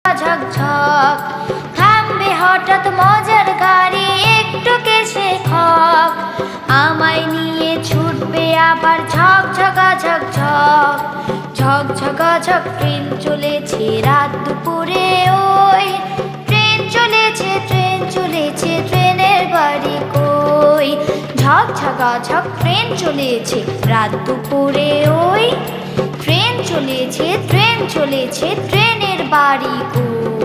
ঝকঝক থামবে হঠাৎ মজার গাড়ি একটু কেসে খক আমায় নিয়ে ছুটবে আবার ঝকঝকা ঝকঝক ঝকঝকা ঝক ট্রেন চলেছে রাত দুপুরে ওই ট্রেন চলেছে ট্রেনের বাড়ি কই ঝকঝকা ঝক ট্রেন চলেছে রাত দুপুরে ওই ট্রেন চলেছে ট্রেনের বাড়ি কই।